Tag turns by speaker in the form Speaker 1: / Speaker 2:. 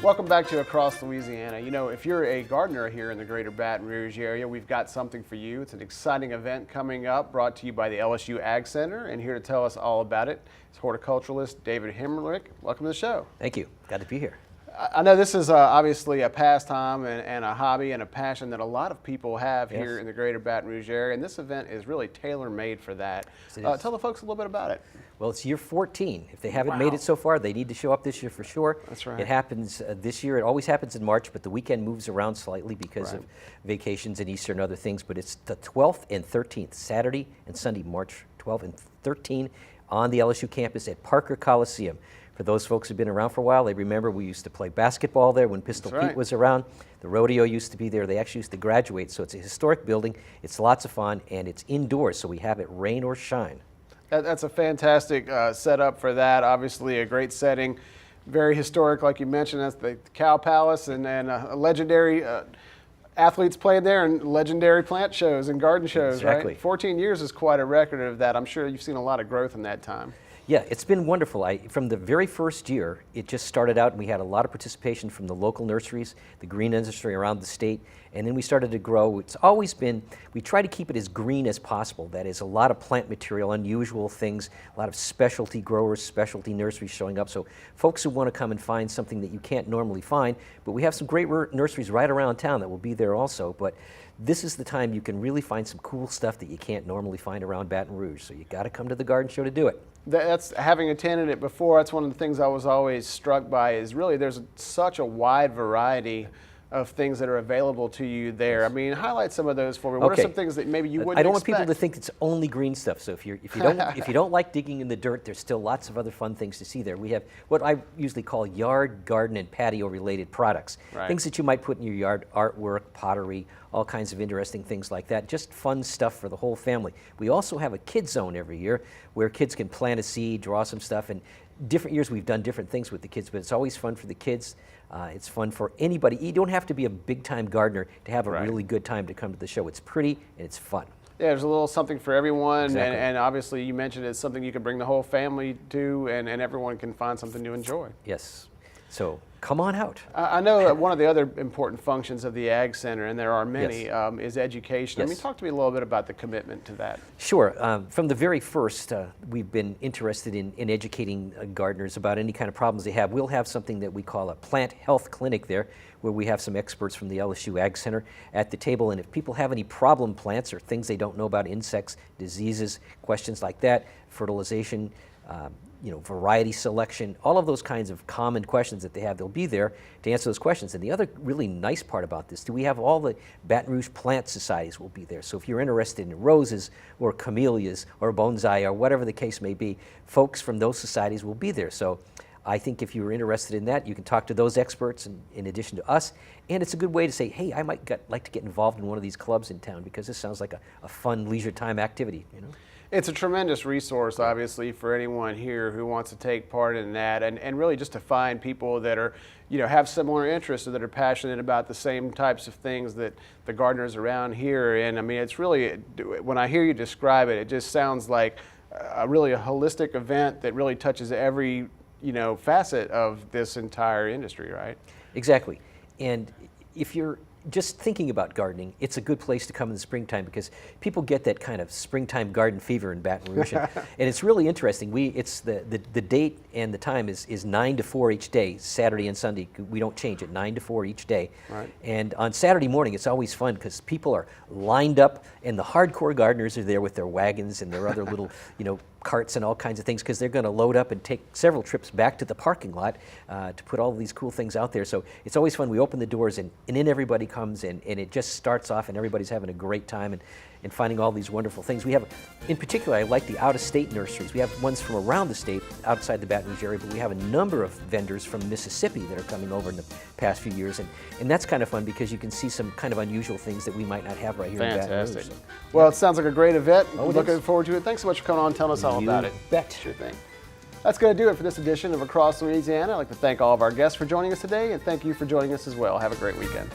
Speaker 1: Welcome back to Across Louisiana. You know, if you're a gardener here in the greater Baton Rouge area, we've got something for you. It's an exciting event coming up brought to you by the LSU Ag Center, and here to tell us all about it is horticulturalist David Himelrick. Welcome to the show.
Speaker 2: Thank you. Glad to be here.
Speaker 1: I know this is obviously a pastime and a hobby and a passion that a lot of people have here in the greater Baton Rouge area, and this event is really tailor-made for that.
Speaker 2: Yes,
Speaker 1: tell the folks a little bit about it.
Speaker 2: Well, it's year 14. If they haven't made it so far, they need to show up this year for sure.
Speaker 1: That's right.
Speaker 2: It happens this year. It always happens in March, but the weekend moves around slightly because of vacations and Easter and other things. But it's the 12th and 13th, Saturday and Sunday, March 12 and 13, on the LSU campus at Parker Coliseum. For those folks who've been around for a while, they remember we used to play basketball there when Pistol Pete was around. The rodeo used to be there. They actually used to graduate. So it's a historic building. It's lots of fun, and it's indoors, so we have it rain or shine.
Speaker 1: That's a fantastic setup for that. Obviously a great setting, very historic, like you mentioned. That's the Cow Palace, and a legendary athletes played there, and legendary plant shows and garden shows, right? 14 years is quite a record of that. I'm sure you've seen a lot of growth in that time.
Speaker 2: Yeah, it's been wonderful. From the very first year, it just started out and we had a lot of participation from the local nurseries, the green industry around the state, and then we started to grow. It's always been, we try to keep it as green as possible. That is a lot of plant material, unusual things, a lot of specialty growers, specialty nurseries showing up. So folks who want to come and find something that you can't normally find, but we have some great nurseries right around town that will be there also. But this is the time you can really find some cool stuff that you can't normally find around Baton Rouge. So you got to come to the garden show to do it.
Speaker 1: That's, having attended it before, that's one of the things I was always struck by is really there's such a wide variety of things that are available to you there. I mean, highlight some of those for me. What are some things that maybe you wouldn't expect?
Speaker 2: I don't want people to think it's only green stuff. So if you don't like digging in the dirt, there's still lots of other fun things to see there. We have what I usually call yard, garden, and patio related products. Things that you might put in your yard, artwork, pottery, all kinds of interesting things like that. Just fun stuff for the whole family. We also have a kids zone every year where kids can plant a seed, draw some stuff, and different years we've done different things with the kids, but it's always fun for the kids. It's fun for anybody. You don't have to be a big-time gardener to have a really good time to come to the show. It's pretty and it's fun. Yeah,
Speaker 1: there's a little something for everyone, and obviously you mentioned it's something you can bring the whole family to, and everyone can find something to enjoy.
Speaker 2: Yes. So come on out.
Speaker 1: I know that one of the other important functions of the Ag Center, and there are many, is education. I mean, talk to me a little bit about the commitment to that.
Speaker 2: Sure. From the very first, we've been interested in educating gardeners about any kind of problems they have. We'll have something that we call a plant health clinic there, where we have some experts from the LSU Ag Center at the table. And if people have any problem plants or things they don't know about, insects, diseases, questions like that, fertilization, variety selection, all of those kinds of common questions that they have, they'll be there to answer those questions. And the other really nice part about this, we have all the Baton Rouge plant societies will be there. So if you're interested in roses or camellias or bonsai or whatever the case may be, folks from those societies will be there. So I think if you're interested in that, you can talk to those experts in addition to us. And it's a good way to say, hey, I might like to get involved in one of these clubs in town because this sounds like a fun leisure time activity.
Speaker 1: It's a tremendous resource, obviously, for anyone here who wants to take part in that, and really just to find people that are, have similar interests or that are passionate about the same types of things that the gardeners around here. And I mean, it's really, when I hear you describe it, it just sounds like a holistic event that really touches every, facet of this entire industry, right?
Speaker 2: Exactly. And if you're just thinking about gardening, it's a good place to come in the springtime because people get that kind of springtime garden fever in Baton Rouge. And it's really interesting. It's the date and the time is 9 to 4 each day, Saturday and Sunday. We don't change it, 9 to 4 each day.
Speaker 1: Right.
Speaker 2: And on Saturday morning, it's always fun because people are lined up and the hardcore gardeners are there with their wagons and their other little, carts and all kinds of things because they're going to load up and take several trips back to the parking lot to put all of these cool things out there. So it's always fun. We open the doors and in everybody comes and it just starts off and everybody's having a great time and finding all these wonderful things. We have, in particular, I like the out-of-state nurseries. We have ones from around the state, outside the Baton Rouge area, but we have a number of vendors from Mississippi that are coming over in the past few years. And that's kind of fun because you can see some kind of unusual things that we might not have right here in Baton Rouge.
Speaker 1: Fantastic. Well, it sounds like a great event. Looking forward to it. Thanks so much for coming on and telling us all about it.
Speaker 2: Bet.
Speaker 1: Sure thing. That's going to do it for this edition of Across Louisiana. I'd like to thank all of our guests for joining us today, and thank you for joining us as well. Have a great weekend.